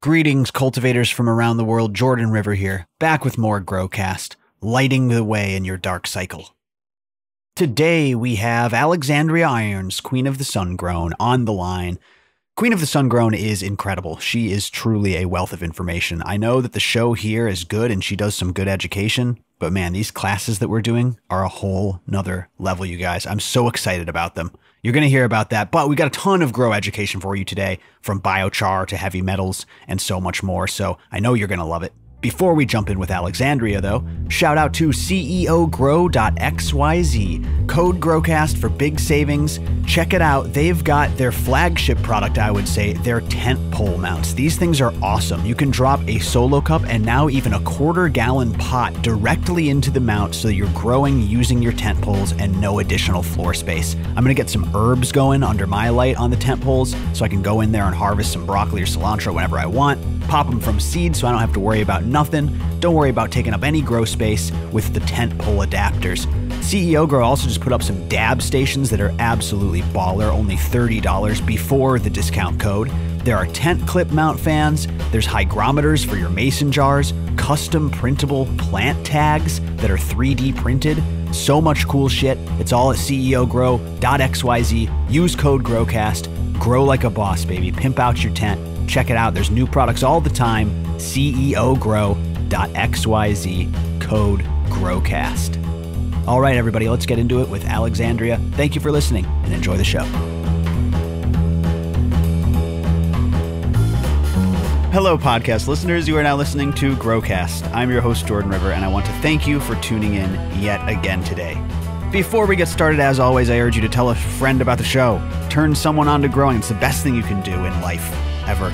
Greetings, cultivators from around the world. Jordan River here, back with more Growcast, lighting the way in your dark cycle. Today we have Alexandria Irons, Queen of the Sungrown, on the line. Queen of the Sungrown is incredible. She is truly a wealth of information. I know that the show here is good and she does some good education, but man, these classes that we're doing are a whole nother level, you guys. I'm so excited about them. You're going to hear about that, but we got a ton of grow education for you today, from biochar to heavy metals and so much more, so I know you're going to love it. Before we jump in with Alexandria, though, shout out to ceogrow.xyz, code GROWCAST for big savings. Check it out. They've got their flagship product, I would say, their tent pole mounts. These things are awesome. You can drop a solo cup and now even a quarter-gallon pot directly into the mount so you're growing using your tent poles and no additional floor space. I'm going to get some herbs going under my light on the tent poles so I can go in there and harvest some broccoli or cilantro whenever I want. Pop them from seed so I don't have to worry about nothing. Don't worry about taking up any grow space with the tent pole adapters. CEO Grow also just put up some dab stations that are absolutely baller, only $30 before the discount code. There are tent clip mount fans, there's hygrometers for your mason jars, custom printable plant tags that are 3D printed. So much cool shit. It's all at ceogrow.xyz. Use code GROWCAST. Grow like a boss, baby. Pimp out your tent. Check it out. There's new products all the time. ceogrow.xyz, code GROWCAST. All right, everybody, let's get into it with Alexandria. Thank you for listening and enjoy the show. Hello, podcast listeners. You are now listening to Growcast. I'm your host, Jordan River, and I want to thank you for tuning in yet again today. Before we get started, as always, I urge you to tell a friend about the show. Turn someone on to growing. It's the best thing you can do in life, ever.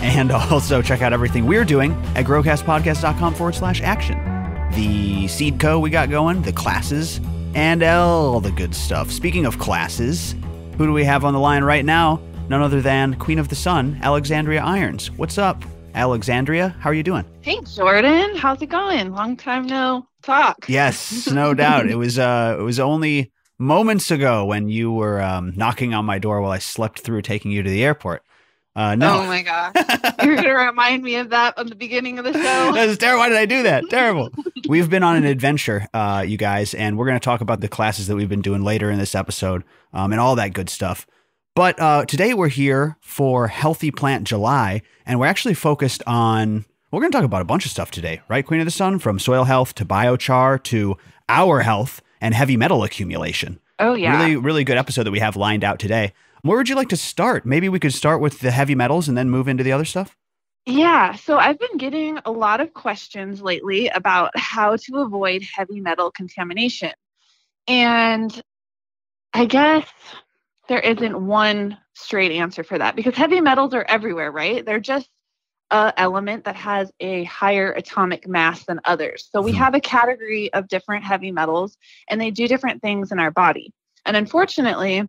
And also check out everything we're doing at growcastpodcast.com/action. The seed co we got going, the classes, and all the good stuff. Speaking of classes, who do we have on the line right now? None other than Queen of the Sun, Alexandria Irons. What's up, Alexandria? How are you doing? Hey, Jordan. How's it going? Long time no talk. Yes, no doubt. It was only moments ago when you were knocking on my door while I slept through taking you to the airport. No. Oh my gosh. You're going to remind me of that on the beginning of the show. That was terrible. Why did I do that? Terrible. We've been on an adventure, you guys, and we're going to talk about the classes that we've been doing later in this episode and all that good stuff. But today we're here for Healthy Plant July, and we're actually focused on, we're going to talk about a bunch of stuff today, right, Queen of the Sun? From soil health to biochar to our health and heavy metal accumulation. Oh, yeah. Really, really good episode that we have lined out today. Where would you like to start? Maybe we could start with the heavy metals and then move into the other stuff? Yeah, so I've been getting a lot of questions lately about how to avoid heavy metal contamination. And I guess there isn't one straight answer for that because heavy metals are everywhere, right? They're just an element that has a higher atomic mass than others. So we have a category of different heavy metals and they do different things in our body. And unfortunately,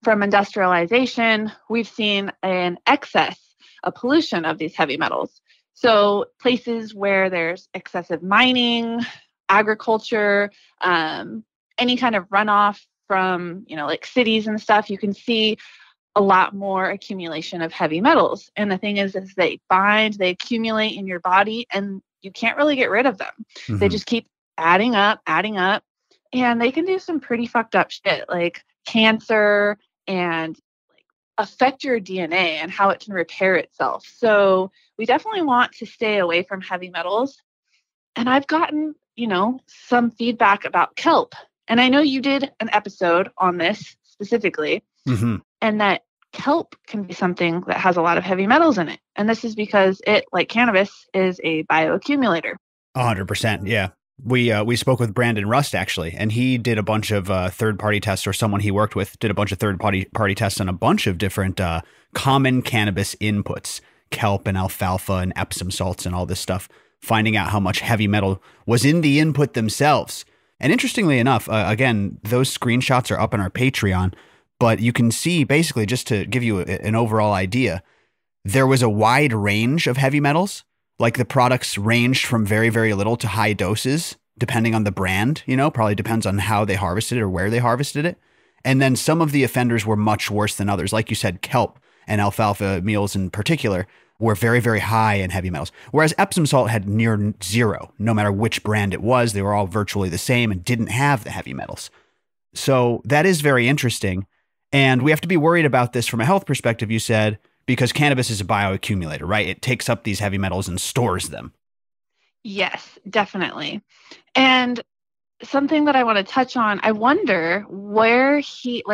from industrialization, we've seen an excess, a pollution of these heavy metals. So places where there's excessive mining, agriculture, any kind of runoff from, like cities and stuff, you can see a lot more accumulation of heavy metals. And the thing is they bind, they accumulate in your body, and you can't really get rid of them. Mm-hmm. They just keep adding up, and they can do some pretty fucked up shit like cancer and affect your DNA and how it can repair itself. So we definitely want to stay away from heavy metals. And I've gotten, some feedback about kelp. And I know you did an episode on this specifically, and that kelp can be something that has a lot of heavy metals in it. And this is because it, like cannabis, is a bioaccumulator. 100%. Yeah. We spoke with Brandon Rust, actually, and he did a bunch of third-party tests, or someone he worked with did a bunch of third-party tests on a bunch of different common cannabis inputs, kelp and alfalfa and Epsom salts and all this stuff, finding out how much heavy metal was in the input themselves. And interestingly enough, again, those screenshots are up on our Patreon, but you can see, basically, just to give you an overall idea, there was a wide range of heavy metals. Like the products ranged from very, very little to high doses, depending on the brand, probably depends on how they harvested it or where they harvested it. And then some of the offenders were much worse than others. Like you said, kelp and alfalfa meals in particular were very, very high in heavy metals, whereas Epsom salt had near zero. No matter which brand it was, they were all virtually the same and didn't have the heavy metals. So that is very interesting. And we have to be worried about this from a health perspective, you said, because cannabis is a bioaccumulator, right? It takes up these heavy metals and stores them. Yes, definitely. And something that I want to touch on, I wonder where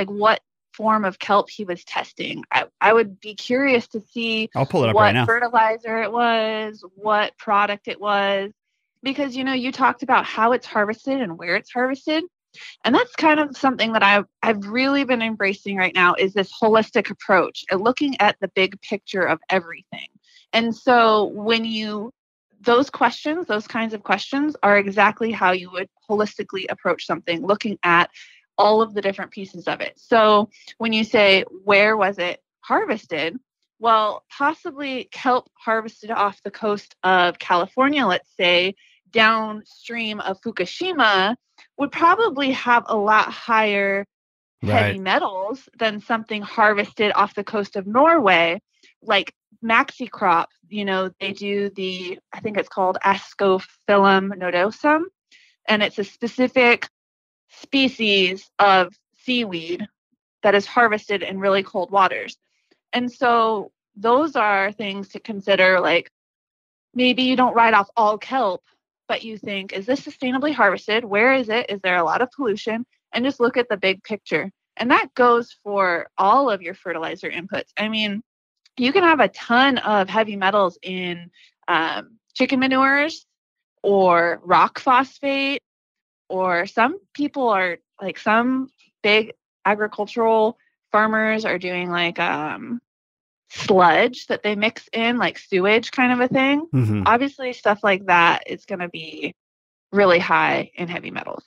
what form of kelp he was testing. I would be curious to see I'll pull it up right now. What fertilizer it was, what product it was, because, you talked about how it's harvested and where it's harvested. And that's kind of something that I've really been embracing right now, is this holistic approach and looking at the big picture of everything. And so those kinds of questions are exactly how you would holistically approach something, looking at all of the different pieces of it. So when you say, where was it harvested? Well, possibly kelp harvested off the coast of California, let's say, downstream of Fukushima, would probably have a lot higher heavy metals than something harvested off the coast of Norway, like maxi crop. They do I think it's called Ascophyllum nodosum, and it's a specific species of seaweed that is harvested in really cold waters. And so those are things to consider, like maybe you don't write off all kelp, but you think, is this sustainably harvested? Where is it? Is there a lot of pollution? And just look at the big picture. And that goes for all of your fertilizer inputs. I mean, you can have a ton of heavy metals in chicken manures or rock phosphate, or some people are like, some big agricultural farmers are doing like sludge that they mix in, like sewage kind of a thing. Mm-hmm. Obviously, stuff like that is going to be really high in heavy metals.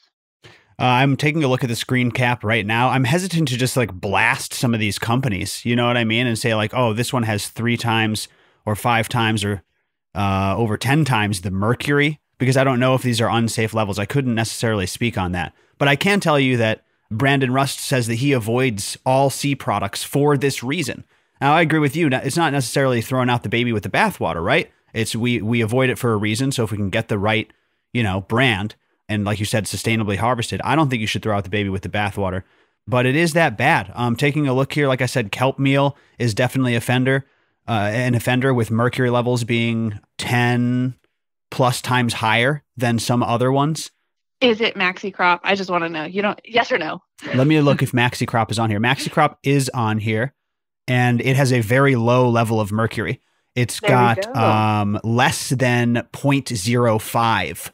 I'm taking a look at the screen cap right now. I'm hesitant to just like blast some of these companies, you know what I mean? And say like, oh, this one has 3 times or 5 times or over 10 times the mercury, because I don't know if these are unsafe levels. I couldn't necessarily speak on that. But I can tell you that Brandon Rust says that he avoids all sea products for this reason. Now, I agree with you. It's not necessarily throwing out the baby with the bathwater, right? It's we avoid it for a reason. So if we can get the right, brand, and like you said, sustainably harvested, I don't think you should throw out the baby with the bathwater. But it is that bad. Taking a look here, like I said, kelp meal is definitely an offender with mercury levels being 10 plus times higher than some other ones. Is it maxi crop? I just want to know. Yes or no? Let me look if maxi crop is on here. Maxi crop is on here, and it has a very low level of mercury. It's got less than 0.05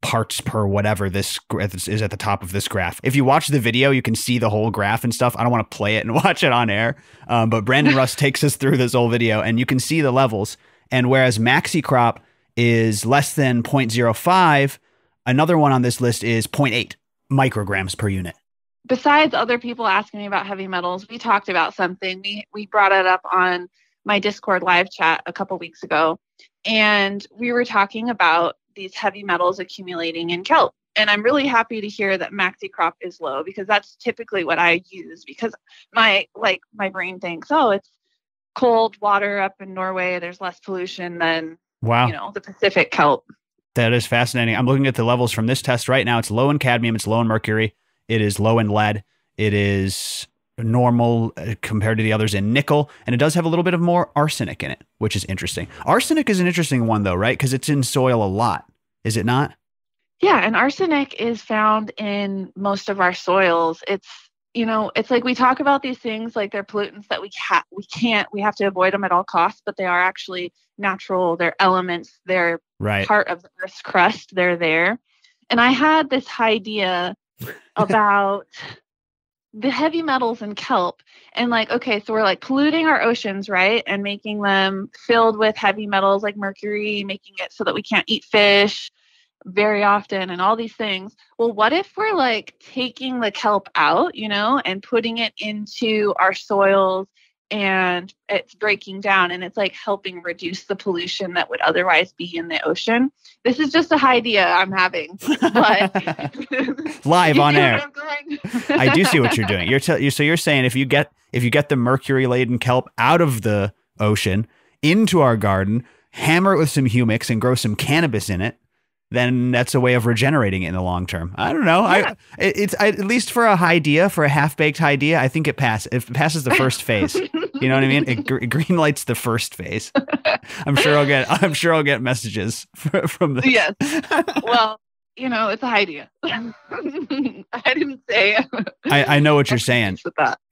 parts per whatever this is at the top of this graph. If you watch the video, you can see the whole graph and stuff. I don't want to play it and watch it on air, but Brandon Rust takes us through this whole video, and you can see the levels. And whereas maxi crop is less than 0.05, another one on this list is 0.8 micrograms per unit. Besides other people asking me about heavy metals, we talked about something. We brought it up on my Discord live chat a couple weeks ago, and we were talking about these heavy metals accumulating in kelp. And I'm really happy to hear that maxi crop is low, because that's typically what I use, because my brain thinks, oh, it's cold water up in Norway, there's less pollution than the Pacific kelp. That is fascinating. I'm looking at the levels from this test right now. It's low in cadmium, it's low in mercury, it is low in lead, it is normal compared to the others in nickel, and it does have a little bit of more arsenic in it, which is interesting. Arsenic is an interesting one though, right? Because it's in soil a lot, is it not? Yeah, and arsenic is found in most of our soils. It's like we talk about these things like they're pollutants that we have to avoid them at all costs, but they are actually natural. They're elements. They're part of the Earth's crust. They're there. And I had this idea about the heavy metals in kelp, and so we're polluting our oceans, right? And making them filled with heavy metals like mercury, making it so that we can't eat fish very often and all these things. Well, what if we're taking the kelp out, and putting it into our soils, and it's breaking down and it's helping reduce the pollution that would otherwise be in the ocean? This is just an idea I'm having, but live on air. I do see what you're doing. So you're saying if you get the mercury laden kelp out of the ocean, into our garden, hammer it with some humics and grow some cannabis in it, then that's a way of regenerating it in the long term. I don't know. Yeah. At least for a idea, for a half-baked idea, I think it passes. It passes the first phase. You know what I mean? It green lights the first phase. I'm sure I'll get messages from this. Yes. Well, it's an idea. I didn't say. I know what you're saying.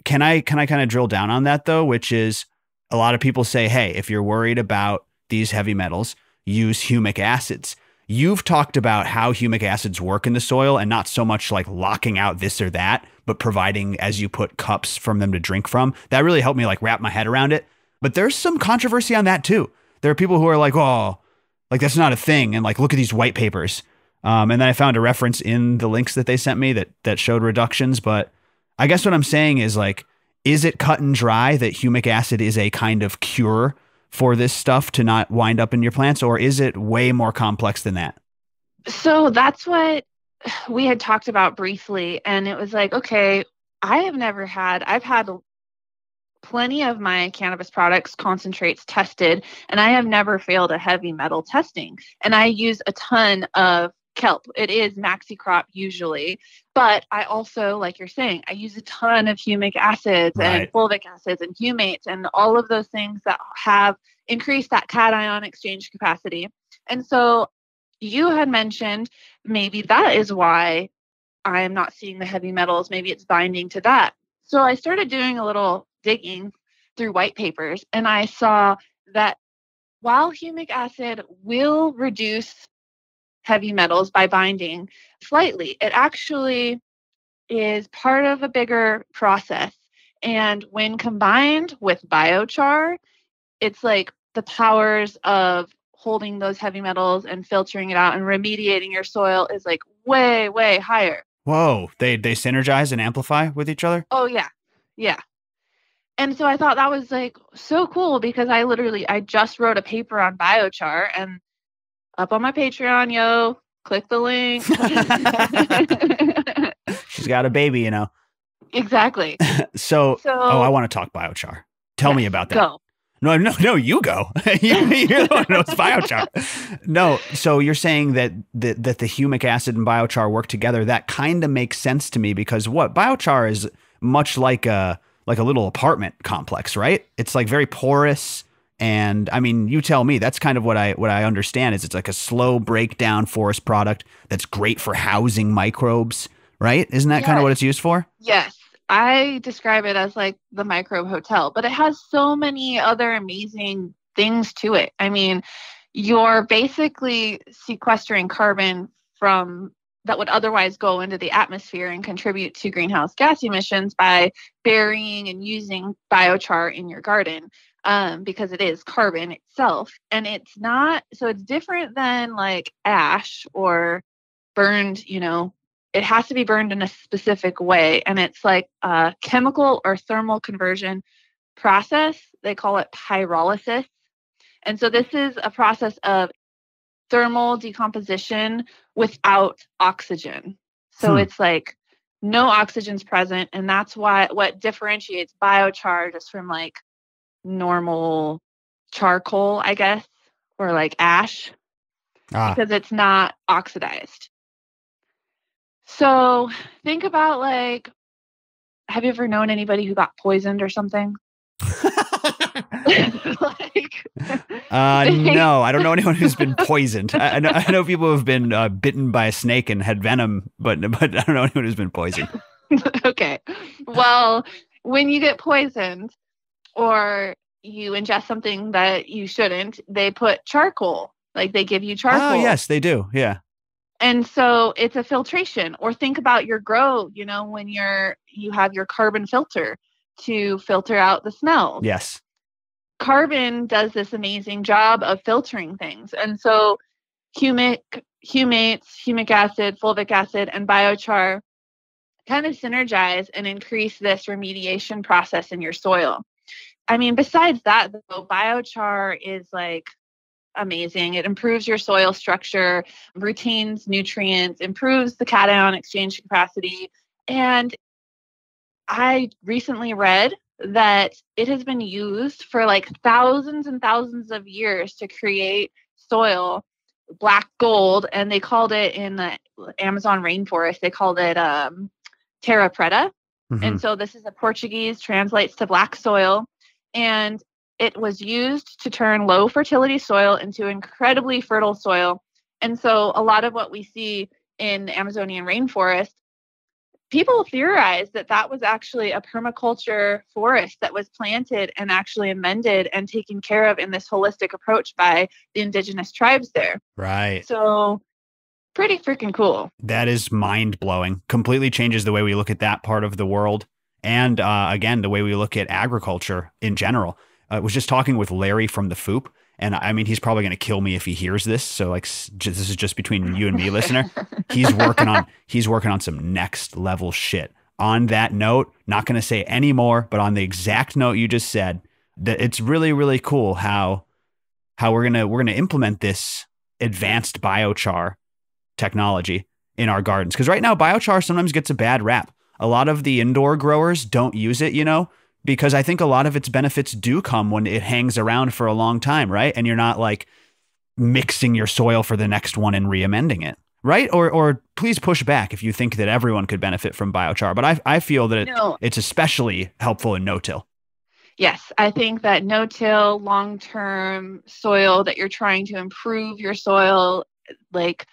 Can I kind of drill down on that though? Which is, a lot of people say, hey, if you're worried about these heavy metals, use humic acids. You've talked about how humic acids work in the soil, and not so much like locking out this or that, but providing, as you put, cups from them to drink from. That really helped me like wrap my head around it. But there's some controversy on that too. There are people who are like, oh, like that's not a thing. And like, look at these white papers. And then I found a reference in the links that they sent me that showed reductions. But I guess what I'm saying is like, is it cut and dry that humic acid is a kind of cure for this stuff to not wind up in your plants, or is it way more complex than that? So that's what we had talked about briefly. And it was like, okay, I've had plenty of my cannabis products concentrates tested, and I have never failed a heavy metal testing. And I use a ton of kelp. It is maxi crop usually, but I also, like you're saying, I use a ton of humic acids and fulvic acids and humates and all of those things that have increased that cation exchange capacity. And so you had mentioned maybe that is why I am not seeing the heavy metals. Maybe it's binding to that. So I started doing a little digging through white papers, and I saw that while humic acid will reduce heavy metals by binding slightly, it actually is part of a bigger process. And when combined with biochar, it's like the powers of holding those heavy metals and filtering it out and remediating your soil is like way, way higher. Whoa, they synergize and amplify with each other? Oh, yeah. Yeah. And so I thought that was like so cool, because I just wrote a paper on biochar, and up on my Patreon, click the link. She's got a baby, Exactly. So I want to talk biochar. Tell me about that. Go. No, you go. You're the one who knows biochar. No, so you're saying that the humic acid and biochar work together. That kind of makes sense to me, because biochar is much like a little apartment complex, right? It's like very porous. And I mean, you tell me, that's kind of what I understand is it's like a slow breakdown forest product that's great for housing microbes, right? Isn't that kind of what it's used for? Yes. I describe it as like the microbe hotel, but it has so many other amazing things to it. I mean, you're basically sequestering carbon from that would otherwise go into the atmosphere and contribute to greenhouse gas emissions by burying and using biochar in your garden, because it is carbon itself. And it's different than like ash or burned, it has to be burned in a specific way. And it's like a chemical or thermal conversion process. They call it pyrolysis. And so this is a process of thermal decomposition without oxygen. So it's like no oxygen's present. And that's what differentiates biochar just from like normal charcoal, I guess, or like ash, because it's not oxidized. So think about like, have you ever known anybody who got poisoned or something? No, I don't know anyone who's been poisoned. I know people who have been bitten by a snake and had venom, but I don't know anyone who's been poisoned. Okay. Well, when you get poisoned or you ingest something that you shouldn't, they put charcoal. Like they give you charcoal. Oh, yes, they do. Yeah. And so it's a filtration. Or think about your grow, when you have your carbon filter to filter out the smells. Yes. Carbon does this amazing job of filtering things. And so humates, humic acid, fulvic acid, and biochar kind of synergize and increase this remediation process in your soil. I mean, besides that, though, biochar is like amazing. It improves your soil structure, retains nutrients, improves the cation exchange capacity. And I recently read that it has been used for like thousands and thousands of years to create soil, black gold, and they called it in the Amazon rainforest, they called it terra preta. And so this is a Portuguese, translates to black soil. And it was used to turn low fertility soil into incredibly fertile soil. And so a lot of what we see in the Amazonian rainforest, people theorize that that was actually a permaculture forest that was planted and actually amended and taken care of in this holistic approach by the indigenous tribes there. Right. So pretty freaking cool. That is mind-blowing. Completely changes the way we look at that part of the world. And again, the way we look at agriculture in general. I was just talking with Larry from the FOOP. And I mean, he's probably going to kill me if he hears this. So like, this is just between you and me, listener. He's working on some next level shit. On that note, not going to say any more, but on the exact note you just said, that it's really, really cool how we're gonna implement this advanced biochar technology in our gardens. Because right now, biochar sometimes gets a bad rap. A lot of the indoor growers don't use it, because I think a lot of its benefits do come when it hangs around for a long time, right? And you're not like mixing your soil for the next one and re-amending it, right? Or please push back if you think that everyone could benefit from biochar. But I feel that it's especially helpful in no-till. Yes, I think that no-till, long-term soil, that you're trying to improve your soil, like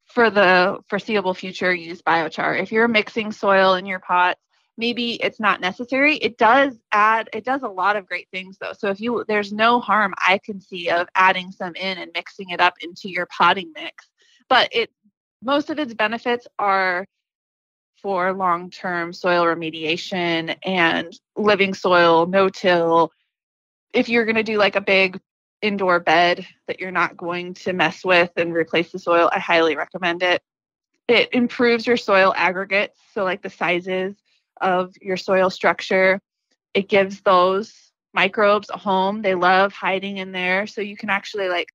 for the foreseeable future, use biochar. If you're mixing soil in your pots, maybe it's not necessary. It does a lot of great things though. So there's no harm I can see of adding some in and mixing it up into your potting mix. But most of its benefits are for long-term soil remediation and living soil, no-till. If you're going to do like a big indoor bed that you're not going to mess with and replace the soil, I highly recommend it. It improves your soil aggregates, so like the sizes of your soil structure. It gives those microbes a home. They love hiding in there. So you can actually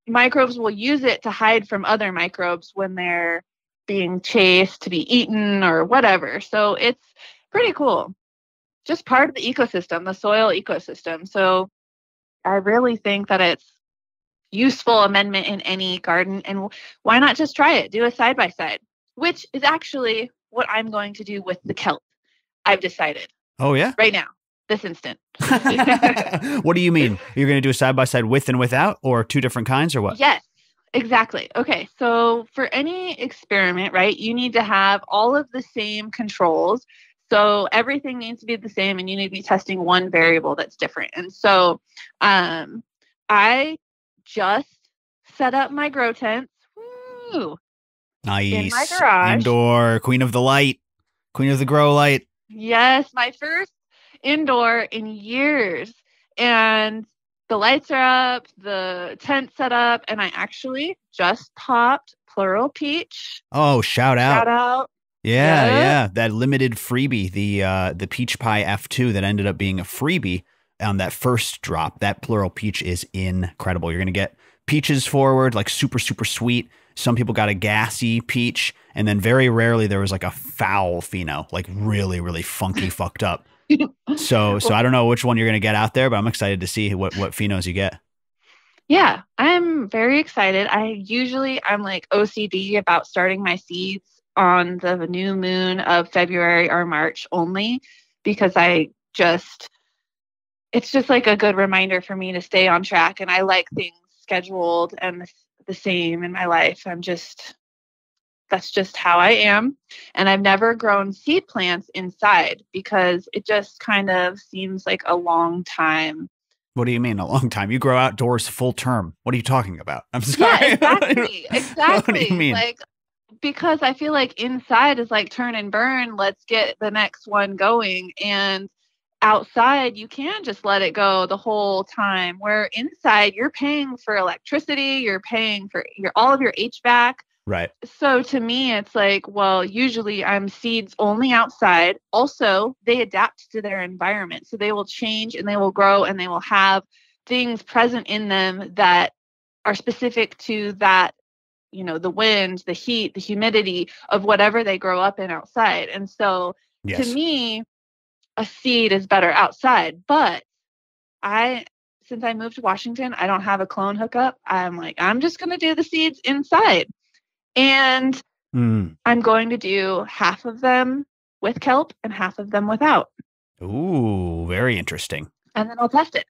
microbes will use it to hide from other microbes when they're being chased to be eaten or whatever. So it's pretty cool. Just part of the ecosystem, the soil ecosystem. So I really think that it's useful amendment in any garden. And why not just try it? Do a side-by-side, which is actually what I'm going to do with the kelp. I've decided. Oh, yeah? Right now, this instant. What do you mean? You're going to do a side-by-side with and without, or two different kinds, or what? Yes, exactly. Okay, so for any experiment, right, you need to have all of the same controls. So everything needs to be the same, and you need to be testing one variable that's different. And so I just set up my grow tents. Woo! Nice. In my garage. Indoor, queen of the light, queen of the grow light. Yes, my first indoor in years. And the lights are up, the tent set up, and I actually just popped plural peach. Oh, shout out. Shout out. Yeah. That limited freebie, the peach pie F2 that ended up being a freebie on that first drop. That plural peach is incredible. You're going to get peaches forward, like super, super sweet. Some people got a gassy peach, and then very rarely there was like a foul pheno, like really, really funky, fucked up. So I don't know which one you're going to get out there, but I'm excited to see what phenos you get. Yeah, I'm very excited. I'm like OCD about starting my seeds on the new moon of February or March only, because it's just like a good reminder for me to stay on track. And I like things scheduled and the same in my life. That's just how I am. And I've never grown seed plants inside because it just kind of seems like a long time. What do you mean a long time? You grow outdoors full term. What are you talking about? I'm sorry. Yeah, exactly. What do you mean? Because I feel like inside is like turn and burn. Let's get the next one going. And outside, you can just let it go the whole time. Where inside, you're paying for electricity, you're paying for all of your HVAC. Right. So to me, it's like, well, usually I'm seeds only outside. Also, they adapt to their environment. So they will change and they will grow and they will have things present in them that are specific to that, the wind, the heat, the humidity of whatever they grow up in outside. And so to me, a seed is better outside. But since I moved to Washington, I don't have a clone hookup. I'm like, I'm just going to do the seeds inside. And I'm going to do half of them with kelp and half of them without. Ooh, very interesting. And then I'll test it.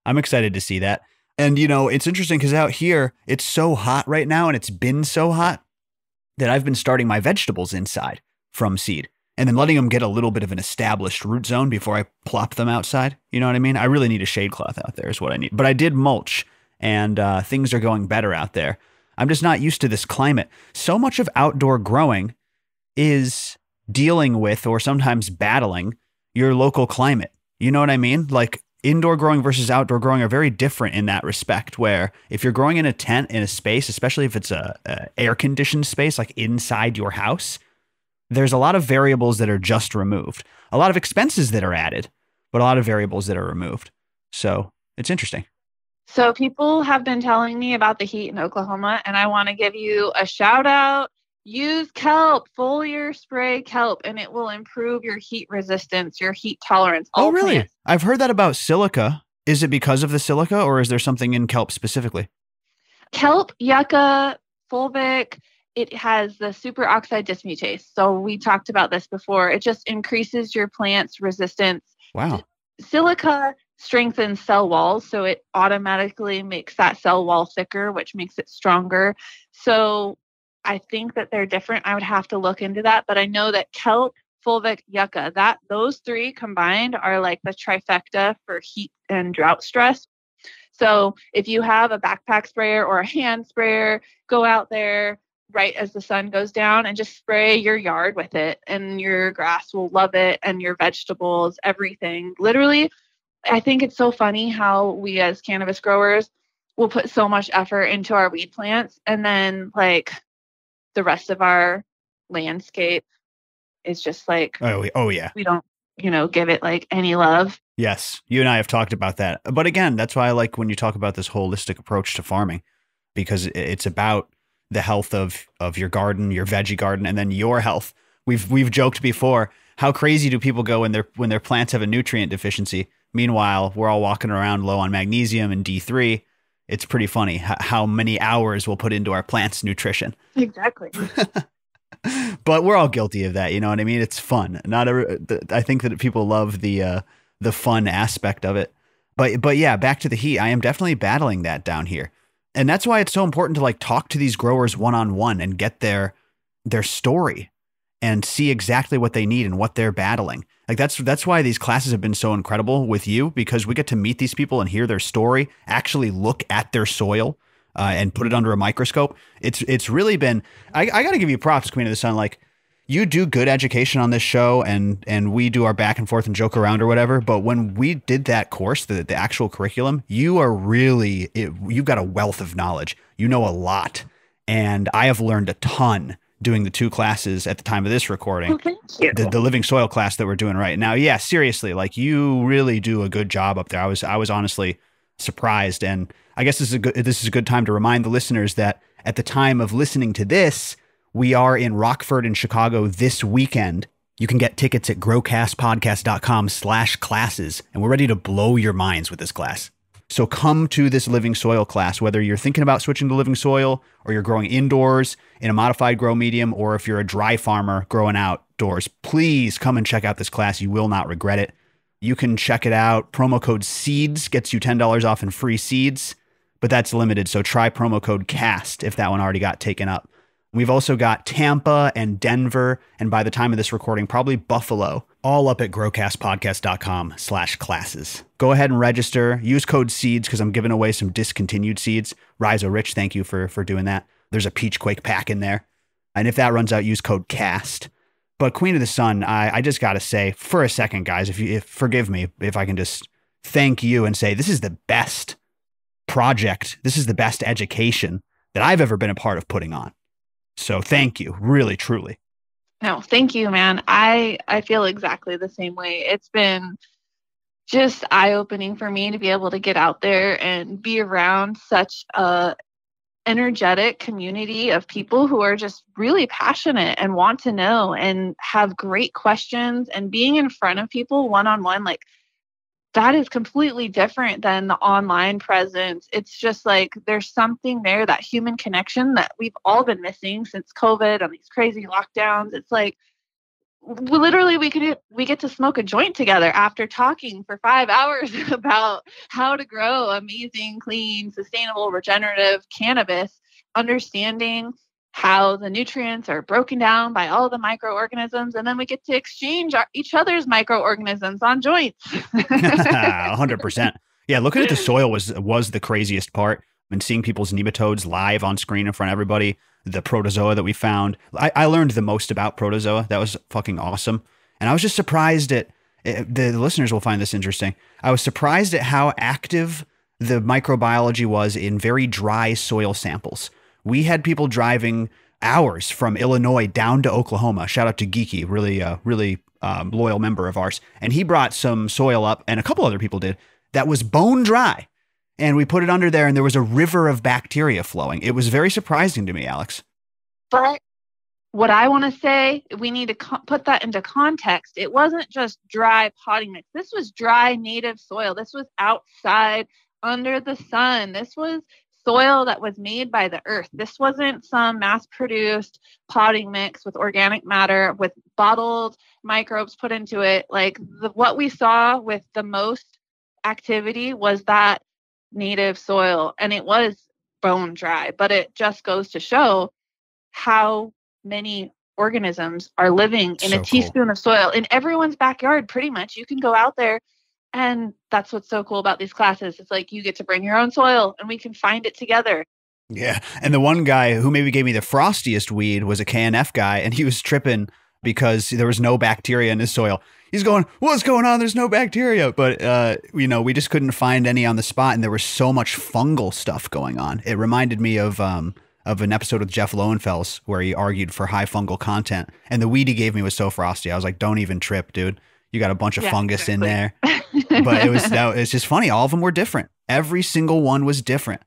I'm excited to see that. And, you know, it's interesting because out here, it's so hot right now, and it's been so hot that I've been starting my vegetables inside from seed and then letting them get a little bit of an established root zone before I plop them outside. You know what I mean? I really need a shade cloth out there is what I need. But I did mulch, and things are going better out there. I'm just not used to this climate. So much of outdoor growing is dealing with, or sometimes battling, your local climate. You know what I mean? Like, indoor growing versus outdoor growing are very different in that respect, where if you're growing in a tent in a space, especially if it's a air conditioned space, like inside your house, there's a lot of variables that are just removed, a lot of expenses that are added, but a lot of variables that are removed. So it's interesting. So people have been telling me about the heat in Oklahoma, and I want to give you a shout out. Use kelp, foliar spray kelp, and it will improve your heat resistance, your heat tolerance. Oh, really? Plants. I've heard that about silica. Is it because of the silica, or is there something in kelp specifically? Kelp, yucca, fulvic, it has the superoxide dismutase. So we talked about this before. It just increases your plant's resistance. Wow. Silica strengthens cell walls, so it automatically makes that cell wall thicker, which makes it stronger. So I think that they're different. I would have to look into that, but I know that kelp, fulvic, yucca, those three combined are like the trifecta for heat and drought stress. So if you have a backpack sprayer or a hand sprayer, go out there right as the sun goes down and just spray your yard with it, and your grass will love it, and your vegetables, everything. Literally, I think it's so funny how we as cannabis growers will put so much effort into our weed plants, and then like the rest of our landscape is just like, oh yeah, we don't, give it like any love. Yes. You and I have talked about that. But again, that's why I like when you talk about this holistic approach to farming, because it's about the health of your garden, your veggie garden, and then your health. We've joked before, how crazy do people go when their plants have a nutrient deficiency? Meanwhile, we're all walking around low on magnesium and D3. It's pretty funny how many hours we'll put into our plants' nutrition. Exactly. But we're all guilty of that. You know what I mean? It's fun. I think that people love the fun aspect of it. But yeah, back to the heat. I am definitely battling that down here. And that's why it's so important to like talk to these growers one-on-one and get their story and see exactly what they need and what they're battling. Like that's why these classes have been so incredible with you, because we get to meet these people and hear their story, actually look at their soil and put it under a microscope. It's really been, I got to give you props, Queen of the Sun. Like, you do good education on this show, and we do our back and forth and joke around or whatever. But when we did that course, the actual curriculum, you are really, you've got a wealth of knowledge. You know a lot. And I have learned a ton doing the 2 classes at the time of this recording. Oh, thank you. The living soil class that we're doing right now. Yeah, seriously, like, you really do a good job up there. I was honestly surprised. And I guess this is a good time to remind the listeners that at the time of listening to this, we are in Rockford and Chicago this weekend. You can get tickets at growcastpodcast.com/classes, and we're ready to blow your minds with this class. So come to this living soil class, whether you're thinking about switching to living soil, or you're growing indoors in a modified grow medium, or if you're a dry farmer growing outdoors. Please come and check out this class. You will not regret it. You can check it out. Promo code SEEDS gets you $10 off in free seeds, but that's limited. So try promo code CAST if that one already got taken up. We've also got Tampa and Denver, and by the time of this recording, probably Buffalo, all up at growcastpodcast.com/classes. Go ahead and register. Use code SEEDS because I'm giving away some discontinued seeds. Rhizo Rich, thank you for doing that. There's a Peach Quake pack in there. And if that runs out, use code CAST. But Queen of the Sun, I just got to say, for a second, guys, forgive me if I can just thank you and say this is the best project. This is the best education that I've ever been a part of putting on. So thank you, really, truly. No, thank you, man. I feel exactly the same way. It's been just eye-opening for me to be able to get out there and be around such a energetic community of people who are just really passionate and want to know and have great questions, and being in front of people one-on-one, like that is completely different than the online presence. It's just like there's something there, that human connection that we've all been missing since COVID and these crazy lockdowns. It's like literally we get to smoke a joint together after talking for 5 hours about how to grow amazing, clean, sustainable, regenerative cannabis, understanding how the nutrients are broken down by all the microorganisms, and then we get to exchange each other's microorganisms on joints. 100%. Yeah, looking at the soil was the craziest part. And seeing people's nematodes live on screen in front of everybody, the protozoa that we found. I learned the most about protozoa. That was fucking awesome. And I was just surprised at, the listeners will find this interesting. I was surprised at how active the microbiology was in very dry soil samples. We had people driving hours from Illinois down to Oklahoma. Shout out to Geeky, really loyal member of ours. And he brought some soil up, and a couple other people did, that was bone dry. And we put it under there, and there was a river of bacteria flowing. It was very surprising to me, Alex. But what I want to say, we need to put that into context. It wasn't just dry potting mix. This was dry native soil. This was outside under the sun. This was soil that was made by the earth. This wasn't some mass-produced potting mix with organic matter, with bottled microbes put into it. Like what we saw with the most activity was that native soil, and it was bone dry, but it just goes to show how many organisms are living in a teaspoon of soil in everyone's backyard. Pretty much, you can go out there, and that's what's so cool about these classes. It's like you get to bring your own soil, and we can find it together. Yeah, and the one guy who maybe gave me the frostiest weed was a KNF guy, and he was tripping because there was no bacteria in his soil. He's going, what's going on? There's no bacteria. But, we just couldn't find any on the spot. And there was so much fungal stuff going on. It reminded me of an episode with Jeff Lowenfels where he argued for high fungal content. And the weed he gave me was so frosty. I was like, don't even trip, dude. You got a bunch of fungus in there. But it's just funny. All of them were different. Every single one was different.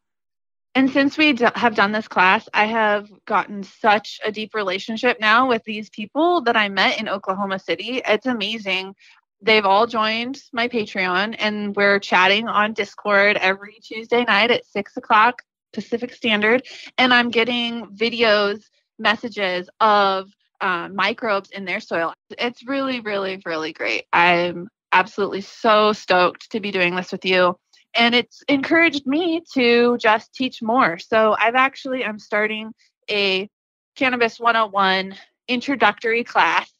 And since we have done this class, I have gotten such a deep relationship now with these people that I met in Oklahoma City. It's amazing. They've all joined my Patreon, and we're chatting on Discord every Tuesday night at 6:00 Pacific Standard. And I'm getting videos, messages of microbes in their soil. It's really, really, really great. I'm absolutely so stoked to be doing this with you. And it's encouraged me to just teach more. So I'm starting a Cannabis 101 introductory class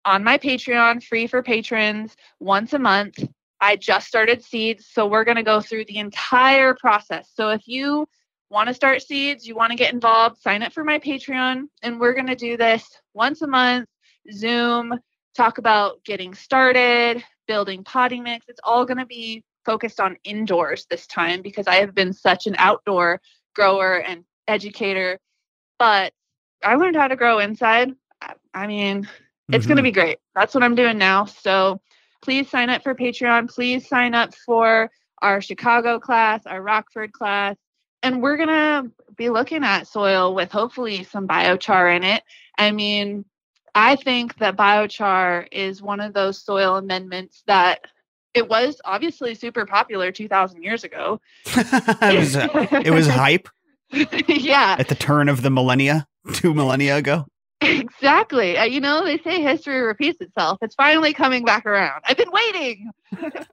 on my Patreon, free for patrons, once a month. I just started seeds, so we're going to go through the entire process. So if you want to start seeds, you want to get involved, sign up for my Patreon, and we're going to do this once a month, Zoom, talk about getting started, building potting mix. It's all going to be focused on indoors this time because I have been such an outdoor grower and educator, but I learned how to grow inside. I mean, it's going to be great. That's what I'm doing now. So please sign up for Patreon. Please sign up for our Chicago class, our Rockford class, and we're going to be looking at soil with hopefully some biochar in it. I mean, I think that biochar is one of those soil amendments that it was obviously super popular 2,000 years ago. It was hype. Yeah. At the turn of the millennia, 2 millennia ago. Exactly. They say history repeats itself. It's finally coming back around. I've been waiting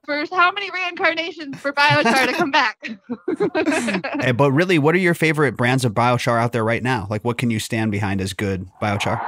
for how many reincarnations for biochar to come back. Hey, but really, what are your favorite brands of biochar out there right now? Like, what can you stand behind as good biochar?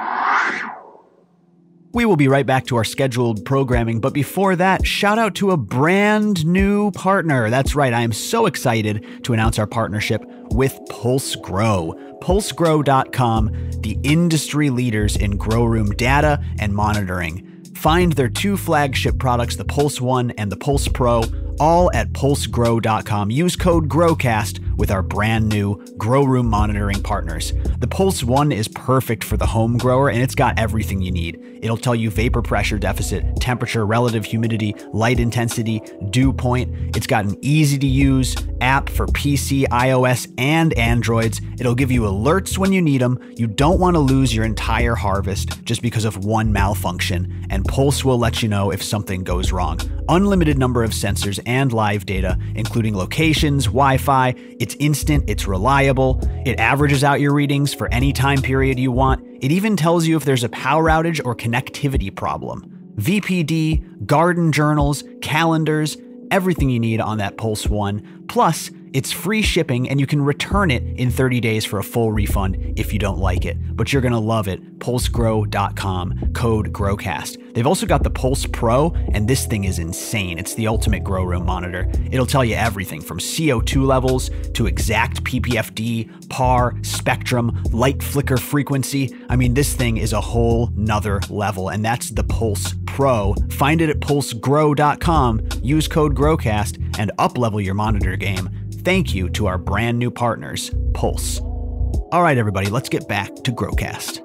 We will be right back to our scheduled programming, but before that, shout out to a brand new partner. That's right, I am so excited to announce our partnership with Pulse Grow. PulseGrow.com, the industry leaders in grow room data and monitoring. Find their 2 flagship products, the Pulse One and the Pulse Pro, all at PulseGrow.com. Use code GROWCAST with our brand new grow room monitoring partners. The Pulse One is perfect for the home grower, and it's got everything you need. It'll tell you vapor pressure deficit, temperature, relative humidity, light intensity, dew point. It's got an easy-to-use app for PC, iOS, and Androids. It'll give you alerts when you need them. You don't want to lose your entire harvest just because of one malfunction, and Pulse will let you know if something goes wrong. Unlimited number of sensors and live data, including locations, Wi-Fi. It's instant, it's reliable. It averages out your readings for any time period you want. It even tells you if there's a power outage or connectivity problem. VPD, garden journals, calendars, everything you need on that Pulse One. Plus, it's free shipping and you can return it in 30 days for a full refund if you don't like it. But you're going to love it. PulseGrow.com, code GROWCAST. They've also got the Pulse Pro, and this thing is insane. It's the ultimate grow room monitor. It'll tell you everything from CO2 levels to exact PPFD, PAR, spectrum, light flicker frequency. I mean, this thing is a whole nother level, and that's the Pulse Pro. Find it at PulseGrow.com, use code GROWCAST, and up-level your monitor game. Thank you to our brand new partners, Pulse. All right, everybody, let's get back to GrowCast.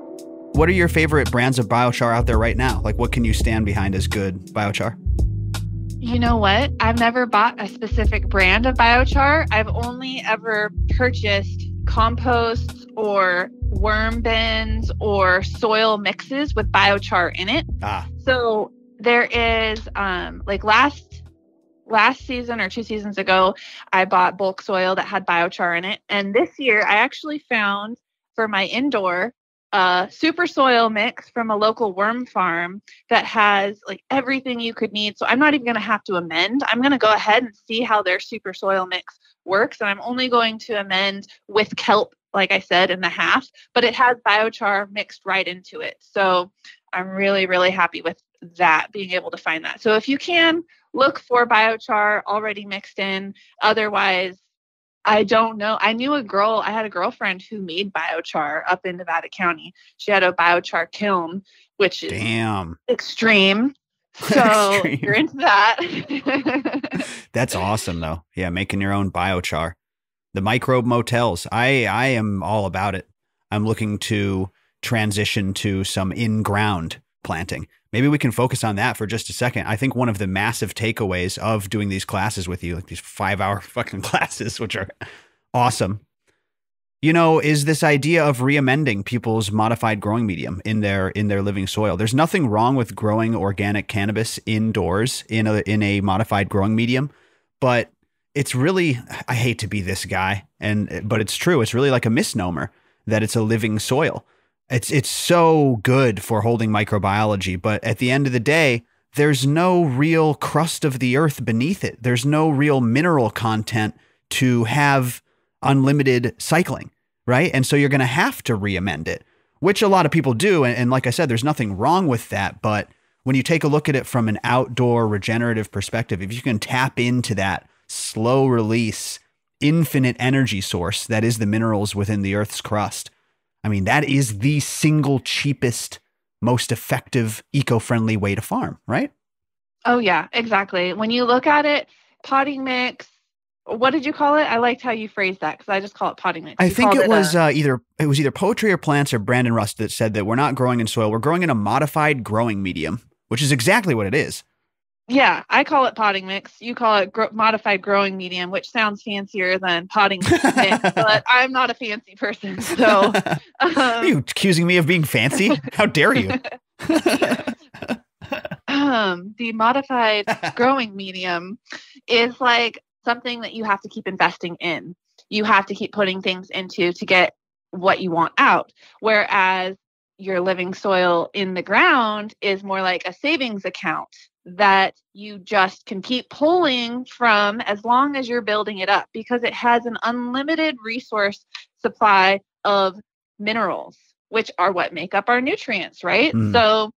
What are your favorite brands of biochar out there right now? Like, what can you stand behind as good biochar? You know what? I've never bought a specific brand of biochar. I've only ever purchased composts or worm bins or soil mixes with biochar in it. So there is like last season or 2 seasons ago, I bought bulk soil that had biochar in it. And this year I actually found for my indoor super soil mix from a local worm farm that has like everything you could need. So I'm not even going to have to amend. I'm going to go ahead and see how their super soil mix works. And I'm only going to amend with kelp, like I said, in the half, but it has biochar mixed right into it. So I'm really, really happy with that, being able to find that. So if you can, look for biochar already mixed in. Otherwise, I don't know. I had a girlfriend who made biochar up in Nevada County. She had a biochar kiln, which is extreme. So extreme. You're into that. That's awesome though. Yeah. Making your own biochar. The microbe motels. I am all about it. I'm looking to transition to some in-ground planting. Maybe we can focus on that for just a second. I think one of the massive takeaways of doing these classes with you, like these 5-hour fucking classes, which are awesome, you know, is this idea of re-amending people's modified growing medium in their living soil. There's nothing wrong with growing organic cannabis indoors in a modified growing medium, but it's really, I hate to be this guy, but it's true. It's really like a misnomer that it's a living soil. It's so good for holding microbiology, but at the end of the day, there's no real crust of the earth beneath it. There's no real mineral content to have unlimited cycling, right? And so you're going to have to re-amend it, which a lot of people do. And like I said, there's nothing wrong with that. But when you take a look at it from an outdoor regenerative perspective, if you can tap into that slow release, infinite energy source that is the minerals within the earth's crust, I mean, that is the single cheapest, most effective, eco-friendly way to farm, right? Oh, yeah, exactly. When you look at it, potting mix, what did you call it? I liked how you phrased that because I just call it potting mix. I think it was either Poetry or Plants or Brandon Rust that said that we're not growing in soil. We're growing in a modified growing medium, which is exactly what it is. Yeah, I call it potting mix. You call it modified growing medium, which sounds fancier than potting mix, but I'm not a fancy person. So, are you accusing me of being fancy? How dare you? The modified growing medium is like something that you have to keep investing in. You have to keep putting things into to get what you want out. Whereas your living soil in the ground is more like a savings account that you just can keep pulling from as long as you're building it up, because it has an unlimited resource supply of minerals, which are what make up our nutrients, right? So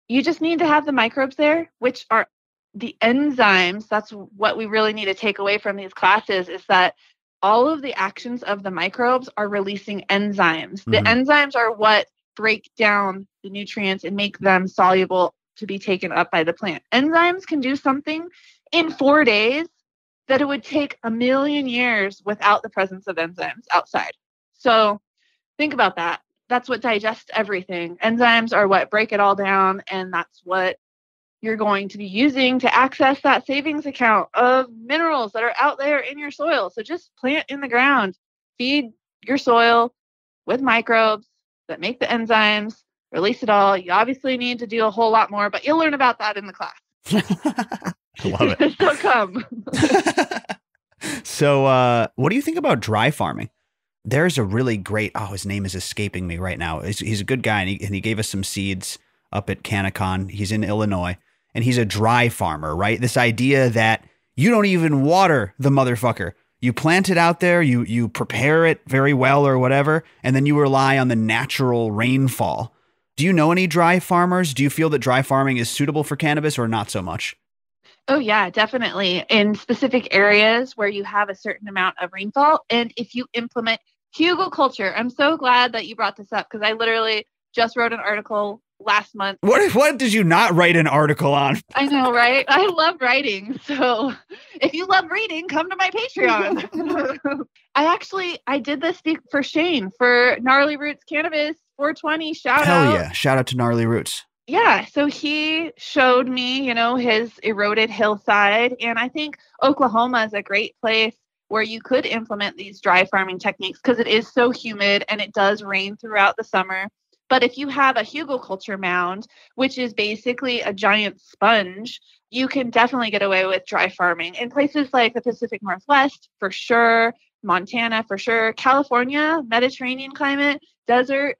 you just need to have the microbes there, which are the enzymes. That's what we really need to take away from these classes, is that all of the actions of the microbes are releasing enzymes. The enzymes are what break down the nutrients and make them soluble to be taken up by the plant. Enzymes can do something in 4 days that it would take a million years without the presence of enzymes outside. So think about that. That's what digests everything. Enzymes are what break it all down, and that's what you're going to be using to access that savings account of minerals that are out there in your soil. So just plant in the ground, feed your soil with microbes that make the enzymes, release it all. You obviously need to do a whole lot more, but you'll learn about that in the class. I love it. So come. So what do you think about dry farming? There's a really great, his name is escaping me right now. He's a good guy, and he gave us some seeds up at Canacon. He's in Illinois, and he's a dry farmer, right? This idea that you don't even water the motherfucker. You plant it out there, you prepare it very well or whatever, and then you rely on the natural rainfall. Do you know any dry farmers? Do you feel that dry farming is suitable for cannabis or not so much? Oh, yeah, definitely. In specific areas where you have a certain amount of rainfall. And if you implement hugelkultur, I'm so glad that you brought this up, because I literally just wrote an article last month. What did you not write an article on? I know, right? I love writing. So if you love reading, come to my Patreon. I did this for Shane for Gnarly Roots Cannabis 420. Shout out. Hell yeah. Shout out to Gnarly Roots. Yeah. So he showed me, his eroded hillside. And I think Oklahoma is a great place where you could implement these dry farming techniques, because it is so humid and it does rain throughout the summer. But if you have a hugelkultur mound, which is basically a giant sponge, you can definitely get away with dry farming in places like the Pacific Northwest, for sure, Montana, for sure, California, Mediterranean climate, desert,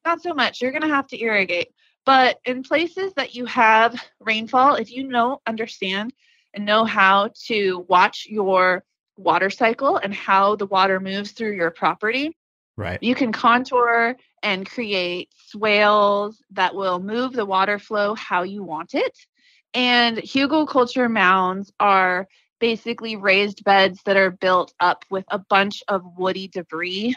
not so much. You're going to have to irrigate. But in places that you have rainfall, if you understand and know how to watch your water cycle and how the water moves through your property, right, you can contour and create swales that will move the water flow how you want it. And hugelkultur mounds are basically raised beds that are built up with a bunch of woody debris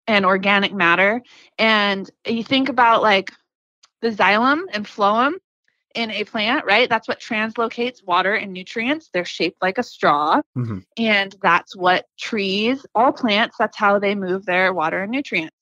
and organic matter. And you think about like the xylem and phloem in a plant, right? That's what translocates water and nutrients. They're shaped like a straw. Mm-hmm. And that's what trees, all plants, that's how they move their water and nutrients.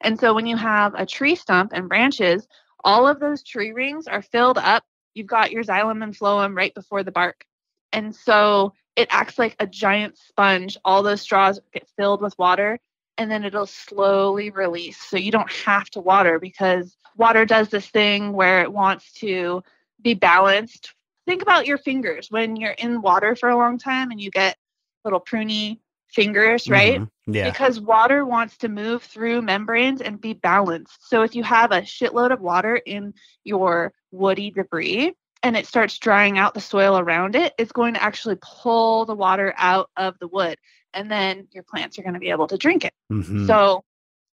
And so when you have a tree stump and branches, all of those tree rings are filled up. You've got your xylem and phloem right before the bark. And so it acts like a giant sponge. All those straws get filled with water, and then it'll slowly release. So you don't have to water, because water does this thing where it wants to be balanced. Think about your fingers when you're in water for a long time and you get little pruny fingers, right? Mm-hmm. Yeah. Because water wants to move through membranes and be balanced. So if you have a shitload of water in your woody debris and it starts drying out the soil around it, it's going to actually pull the water out of the wood. And then your plants are going to be able to drink it. Mm-hmm. So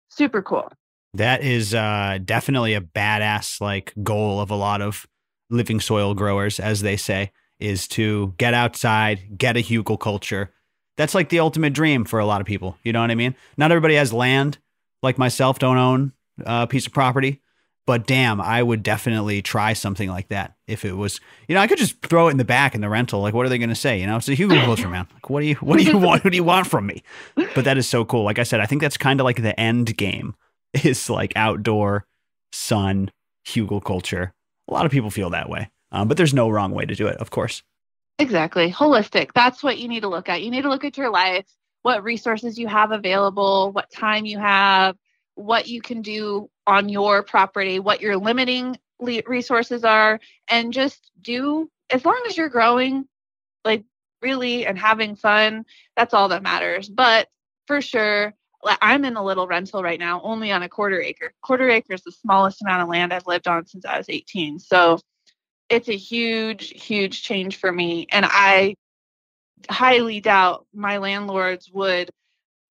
super cool. That is definitely a badass goal of a lot of living soil growers, as they say, is to get outside, get a hugelkultur. That's like the ultimate dream for a lot of people. You know what I mean? Not everybody has land, like myself, don't own a piece of property. But damn, I would definitely try something like that if it was, I could just throw it in the back in the rental. Like, what are they going to say? It's a hugelkultur, man. Like, what do you want? What do you want from me? But that is so cool. Like I said, I think that's kind of like the end game is like outdoor sun hugelkultur. A lot of people feel that way, but there's no wrong way to do it, of course. Exactly. Holistic. That's what you need to look at. You need to look at your life, what resources you have available, what time you have, what you can do on your property, what your limiting resources are, and just do, as long as you're growing, really, and having fun, that's all that matters. But for sure, I'm in a little rental right now, only on a quarter acre. Quarter acre is the smallest amount of land I've lived on since I was 18. So it's a huge, huge change for me. And I highly doubt my landlords would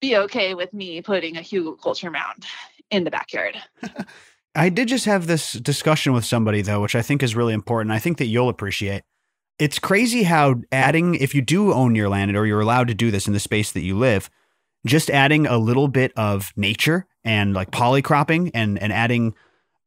be okay with me putting a hugelkultur mound in the backyard. I did just have this discussion with somebody, though, which I think is really important. I think that you'll appreciate. It's crazy how if you do own your land, or you're allowed to do this in the space that you live, just adding a little bit of nature and polycropping and adding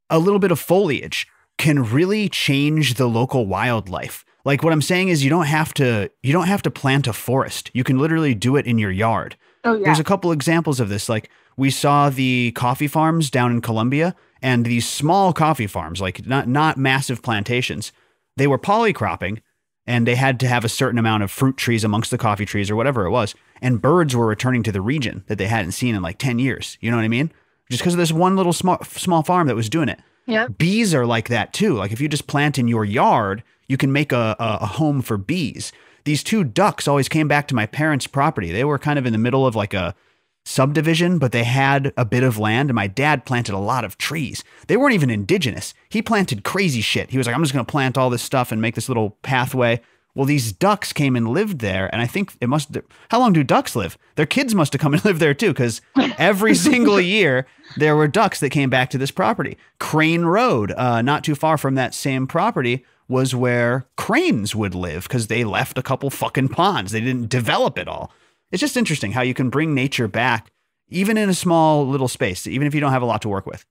a little bit of foliage can really change the local wildlife. Like what I'm saying is you don't have to plant a forest. You can literally do it in your yard. Oh, yeah. There's a couple examples of this. Like we saw the coffee farms down in Colombia, and these small coffee farms, like not massive plantations, they were polycropping, and they had to have a certain amount of fruit trees amongst the coffee trees or whatever it was. And birds were returning to the region that they hadn't seen in like 10 years. You know what I mean? Just because of this one little small farm that was doing it. Yeah. Bees are like that too. Like if you just plant in your yard, you can make a home for bees. These two ducks always came back to my parents' property. They were kind of in the middle of like a subdivision, but they had a bit of land, and my dad planted a lot of trees. They weren't even indigenous. He planted crazy shit. He was like, I'm just going to plant all this stuff and make this little pathway. Well, these ducks came and lived there, and I think how long do ducks live? Their kids must have come and lived there too, because every single year there were ducks that came back to this property. Crane Road, not too far from that same property, was where cranes would live because they left a couple fucking ponds. They didn't develop it all. It's just interesting how you can bring nature back, even in a small little space, even if you don't have a lot to work with.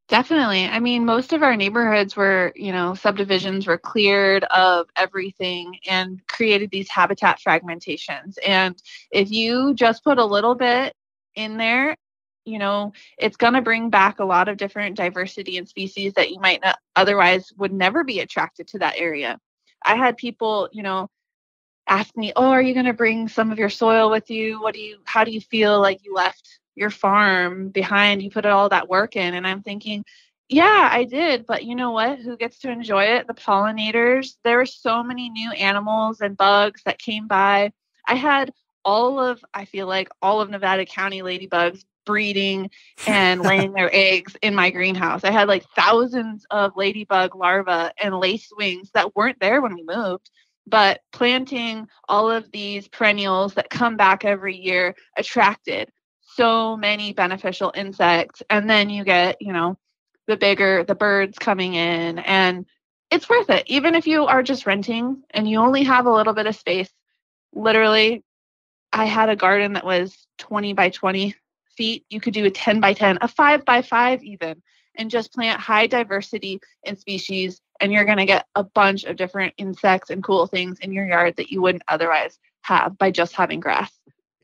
Definitely. I mean, most of our neighborhoods were, subdivisions were cleared of everything and created these habitat fragmentations. And if you just put a little bit in there, it's going to bring back a lot of different diversity and species that you might not otherwise would never be attracted to that area. I had people, ask me, oh, are you going to bring some of your soil with you? How do you feel like you left your farm behind? You put all that work in. And I'm thinking, yeah, I did. But you know what? Who gets to enjoy it? The pollinators. There were so many new animals and bugs that came by. I had I feel like all of Nevada County ladybugs breeding and laying their eggs in my greenhouse. I had like thousands of ladybug larvae and lacewings that weren't there when we moved. But planting all of these perennials that come back every year attracted so many beneficial insects. And then you get, the birds coming in, and it's worth it. Even if you are just renting and you only have a little bit of space. Literally, I had a garden that was 20 by 20 feet. You could do a 10 by 10, a 5 by 5 even, and just plant high diversity in species. And you're going to get a bunch of different insects and cool things in your yard that you wouldn't otherwise have by just having grass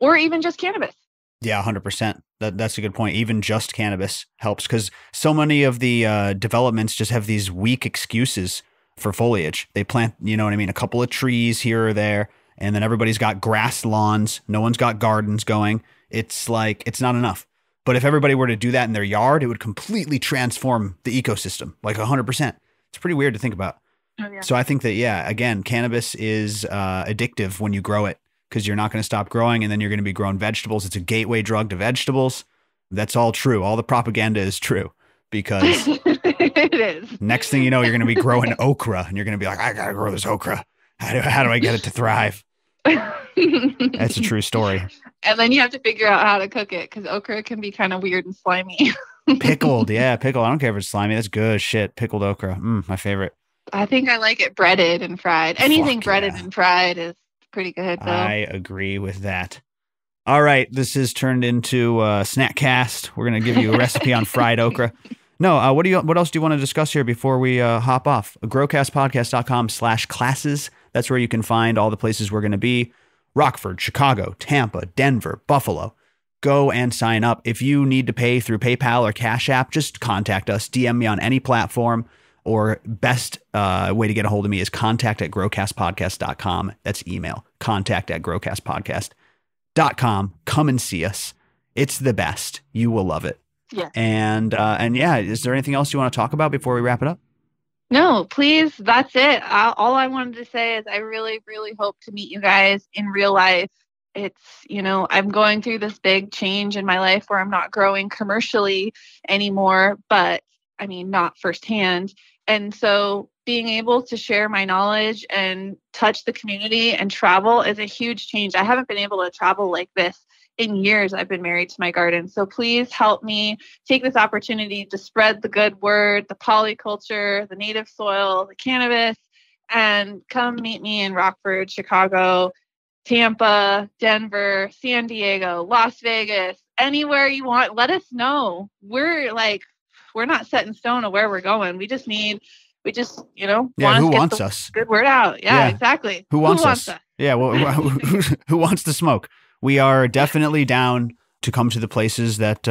or even just cannabis. Yeah, 100%. That's a good point. Even just cannabis helps because so many of the developments just have these weak excuses for foliage. They plant, a couple of trees here or there, and then everybody's got grass lawns. No one's got gardens going. It's like, it's not enough. But if everybody were to do that in their yard, it would completely transform the ecosystem, like 100%. It's pretty weird to think about. Oh, yeah. So I think that, again, cannabis is addictive when you grow it because you're not going to stop growing, and then you're going to be growing vegetables. It's a gateway drug to vegetables. That's all true. All the propaganda is true because it is. Next thing you know, you're going to be growing okra, and you're going to be like, I got to grow this okra. How do I get it to thrive? That's a true story. And then you have to figure out how to cook it because okra can be kind of weird and slimy. Pickled. Yeah, pickled. I don't care if it's slimy. That's good shit. Pickled okra. My favorite. I think I like it breaded and fried. Anything breaded and fried is pretty good, though. I agree with that. All right. This has turned into Snackcast. We're going to give you a recipe on fried okra. No, what else do you want to discuss here before we hop off? growcastpodcast.com/classes. That's where you can find all the places we're going to be. Rockford, Chicago, Tampa, Denver, Buffalo. Go and sign up. If you need to pay through PayPal or Cash App, just contact us. DM me on any platform, or best way to get a hold of me is contact@growcastpodcast.com. That's email, contact@growcastpodcast.com. Come and see us. It's the best. You will love it. Yeah. And yeah, is there anything else you want to talk about before we wrap it up? No, please. That's it. All I wanted to say is I really, really hope to meet you guys in real life. It's, I'm going through this big change in my life where I'm not growing commercially anymore, but I mean, not firsthand. And so being able to share my knowledge and touch the community and travel is a huge change. I haven't been able to travel like this in years. I've been married to my garden. So please help me take this opportunity to spread the good word, the polyculture, the native soil, the cannabis, and come meet me in Rockford, Chicago, Tampa, Denver, San Diego, Las Vegas, anywhere you want. Let us know. We're not set in stone of where we're going. We just need We just, Yeah, want who to get wants the us? good word out. Yeah, Yeah. exactly. Who wants us? Yeah, well, who wants to smoke? We are definitely down to come to the places that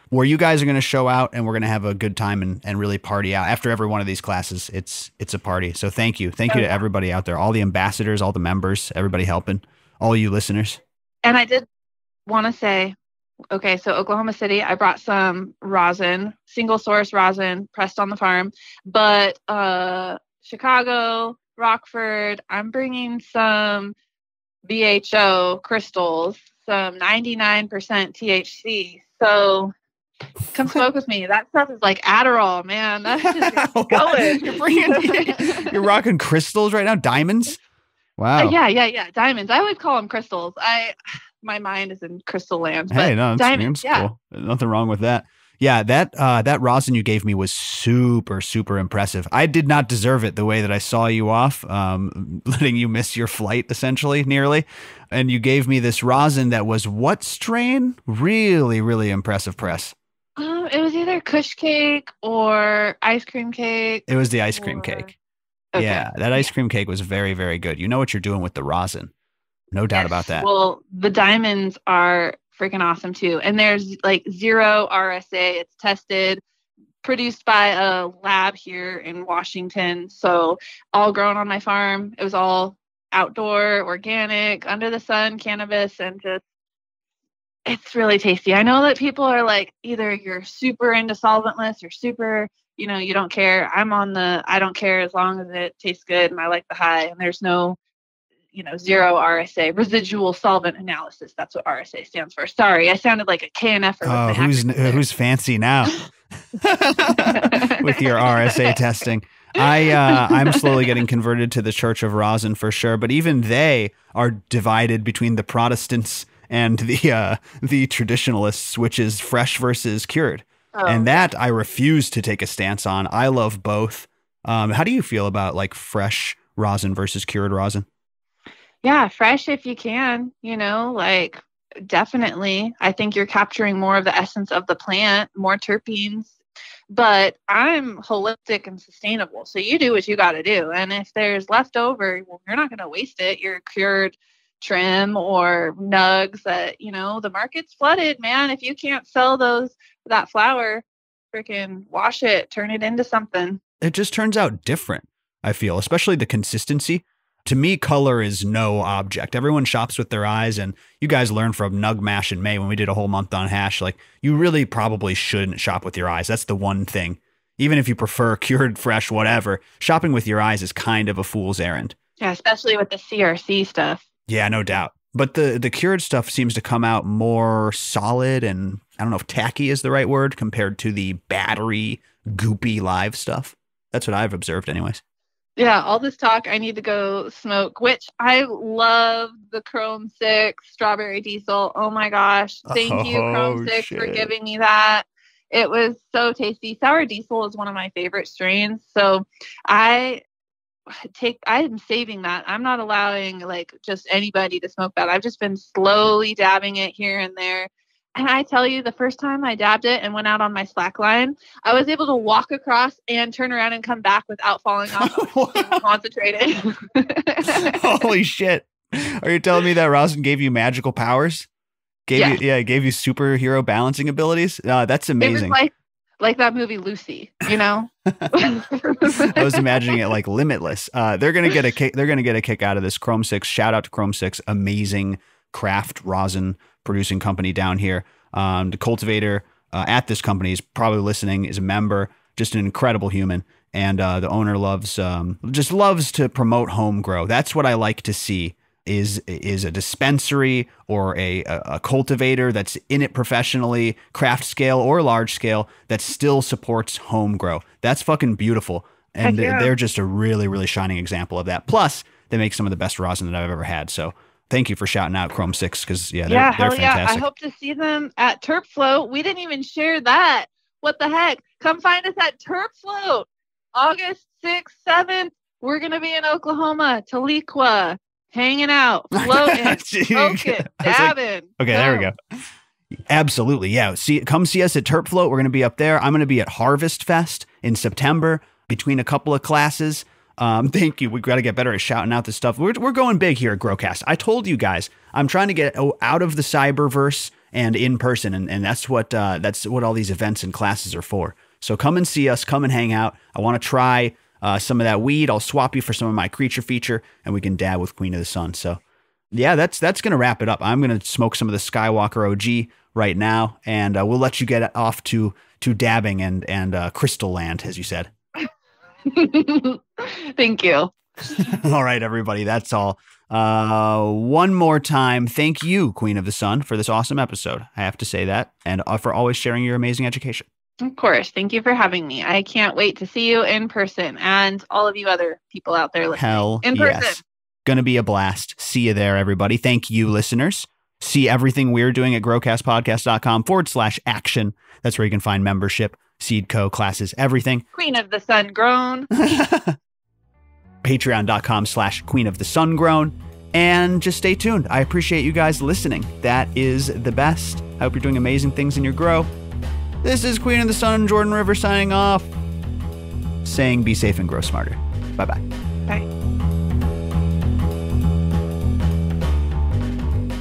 where you guys are going to show out, and we're going to have a good time and really party out. After every one of these classes, it's a party. So thank you to everybody out there, all the ambassadors, all the members, everybody helping, all you listeners. And I did want to say, okay, so Oklahoma City, I brought some rosin, single source rosin pressed on the farm, but Chicago, Rockford, I'm bringing some BHO crystals, some 99% THC. So come smoke with me. That stuff is like Adderall, man. That's just going. You're rocking crystals right now? Diamonds? Wow. Yeah. Diamonds. I always call them crystals. My mind is in crystal land. But hey, no, diamonds. Yeah. Cool. Nothing wrong with that. Yeah, that rosin you gave me was super, super impressive. I did not deserve it the way that I saw you off, letting you miss your flight, essentially, nearly. And you gave me this rosin that was what strain? Really, really impressive press. It was either Kush cake or ice cream cake. It was the ice cream cake. Okay. Yeah, that ice cream cake was very, very good. You know what you're doing with the rosin. No doubt about that. Well, the diamonds are freaking awesome too. And there's like 0 RSA. It's tested, produced by a lab here in Washington. So all grown on my farm. It was all outdoor, organic, under the sun, cannabis, and just, it's really tasty. I know that people are like, either you're super into solventless or super, you don't care. I'm on the, I don't care as long as it tastes good and I like the high, and there's no 0 RSA, residual solvent analysis. That's what RSA stands for. Sorry, I sounded like a KNF-er. Oh, who's fancy now with your RSA testing? I'm slowly getting converted to the Church of Rosin for sure, but even they are divided between the Protestants and the traditionalists, which is fresh versus cured. Oh. And that I refuse to take a stance on. I love both. How do you feel about like fresh rosin versus cured rosin? Yeah, fresh if you can, like definitely. I think you're capturing more of the essence of the plant, more terpenes, but I'm holistic and sustainable. So you do what you got to do. And if there's leftover, well, you're not going to waste it. You're cured trim or nugs that, the market's flooded, man. If you can't sell that flower, freaking wash it, turn it into something. It just turns out different, I feel, especially the consistency. To me, color is no object. Everyone shops with their eyes, and you guys learned from Nug Mash in May when we did a whole month on hash. Like, you really probably shouldn't shop with your eyes. That's the one thing. Even if you prefer cured, fresh, whatever, shopping with your eyes is kind of a fool's errand. Yeah, especially with the CRC stuff. Yeah, no doubt. But the cured stuff seems to come out more solid and, I don't know if tacky is the right word, compared to the battery, goopy live stuff. That's what I've observed anyways. Yeah, all this talk, I need to go smoke, which I love the Chrome 6 strawberry diesel. Oh my gosh. Thank you, Chrome 6, for giving me that. It was so tasty. Sour diesel is one of my favorite strains. So I'm saving that. I'm not allowing like just anybody to smoke that. I've just been slowly dabbing it here and there. And I tell you, the first time I dabbed it and went out on my slack line, I was able to walk across and turn around and come back without falling off. Concentrating. Holy shit. Are you telling me that rosin gave you magical powers? Gave you superhero balancing abilities? That's amazing. It was like that movie Lucy, I was imagining it like Limitless. They're gonna get a kick out of this. Chrome 6. Shout out to Chrome 6. Amazing craft rosin producing company down here. The cultivator at this company is probably listening, is a member, just an incredible human. And the owner loves to promote home grow. That's what I like to see is a dispensary or a cultivator that's in it professionally, craft scale or large scale, that still supports home grow. That's fucking beautiful. And they're just a really, really shining example of that. Plus, they make some of the best rosin that I've ever had. So thank you for shouting out Chrome 6 because they're fantastic. Yeah. I hope to see them at Terp Float. We didn't even share that. What the heck? Come find us at Terp Float. August 6th, 7th. We're going to be in Oklahoma, Tahlequah, hanging out, floating, smoking, dabbing. Okay, there we go. Absolutely. Yeah. Come see us at Terp Float. We're going to be up there. I'm going to be at Harvest Fest in September. between a couple of classes. Thank you. We've got to get better at shouting out this stuff. We're going big here at Growcast. I told you guys, I'm trying to get out of the cyberverse and in person. And that's what all these events and classes are for. So come and see us, come and hang out. I want to try some of that weed. I'll swap you for some of my creature feature and we can dab with Queen of the Sun. So yeah, that's going to wrap it up. I'm going to smoke some of the Skywalker OG right now, and we'll let you get off to dabbing and Crystal Land, as you said. Thank you. All right, everybody. That's all. One more time. Thank you, Queen of the Sun, for this awesome episode. I have to say that, and for always sharing your amazing education. Of course. Thank you for having me. I can't wait to see you in person and all of you other people out there listening. Hell in person. Yes. Going to be a blast. See you there, everybody. Thank you, listeners. See everything we're doing at growcastpodcast.com/action. That's where you can find membership, seed co, classes, everything. Queen of the Sungrown. Patreon.com/Queen of the Sungrown. And just stay tuned. I appreciate you guys listening. That is the best. I hope you're doing amazing things in your grow. This is Queen of the Sun, Jordan River, signing off, saying be safe and grow smarter. Bye-bye. Bye.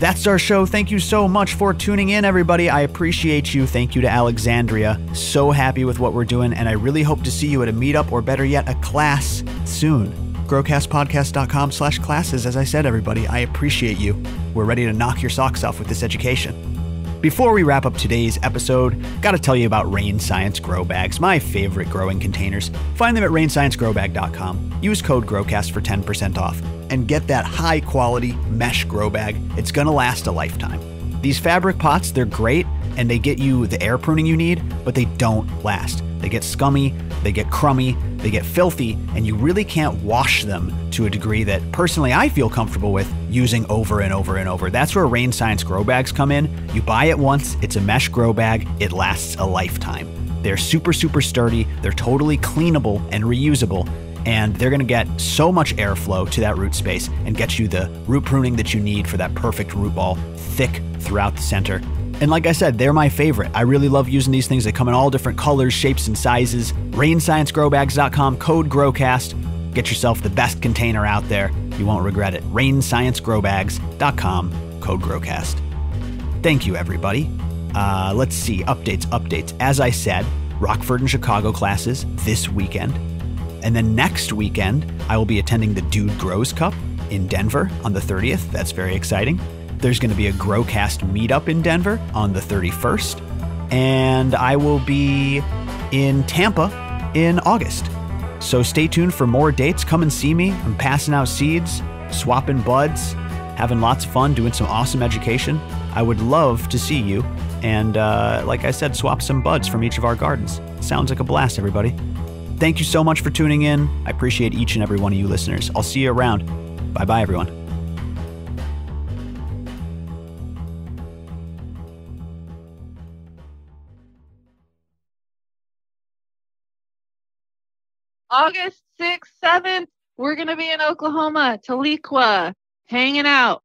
That's our show. Thank you so much for tuning in, everybody. I appreciate you. Thank you to Alexandria. So happy with what we're doing, and I really hope to see you at a meetup or better yet, a class soon. growcastpodcast.com/classes. As I said, everybody, I appreciate you. We're ready to knock your socks off with this education. Before we wrap up today's episode, gotta tell you about Rain Science Grow Bags, my favorite growing containers. Find them at rainsciencegrowbag.com. Use code GROWCAST for 10% off and get that high quality mesh grow bag. It's gonna last a lifetime. These fabric pots, they're great and they get you the air pruning you need, but they don't last. They get scummy, they get crummy, they get filthy, and you really can't wash them to a degree that personally I feel comfortable with using over and over and over. That's where Rain Science Grow Bags come in. You buy it once, it's a mesh grow bag, it lasts a lifetime. They're super, super sturdy, they're totally cleanable and reusable, and they're gonna get so much airflow to that root space and get you the root pruning that you need for that perfect root ball, thick throughout the center. And like I said, they're my favorite. I really love using these things. They come in all different colors, shapes, and sizes. RainscienceGrowbags.com, code GROWCAST. Get yourself the best container out there. You won't regret it. RainscienceGrowbags.com, code GROWCAST. Thank you, everybody. Let's see. Updates. As I said, Rockford and Chicago classes this weekend. And then next weekend, I will be attending the Dude Grows Cup in Denver on the 30th. That's very exciting. There's going to be a Growcast meetup in Denver on the 31st. And I will be in Tampa in August. So stay tuned for more dates. Come and see me. I'm passing out seeds, swapping buds, having lots of fun, doing some awesome education. I would love to see you. And like I said, swap some buds from each of our gardens. Sounds like a blast, everybody. Thank you so much for tuning in. I appreciate each and every one of you listeners. I'll see you around. Bye-bye, everyone. August 6th, 7th, we're going to be in Oklahoma, Tahlequah, hanging out.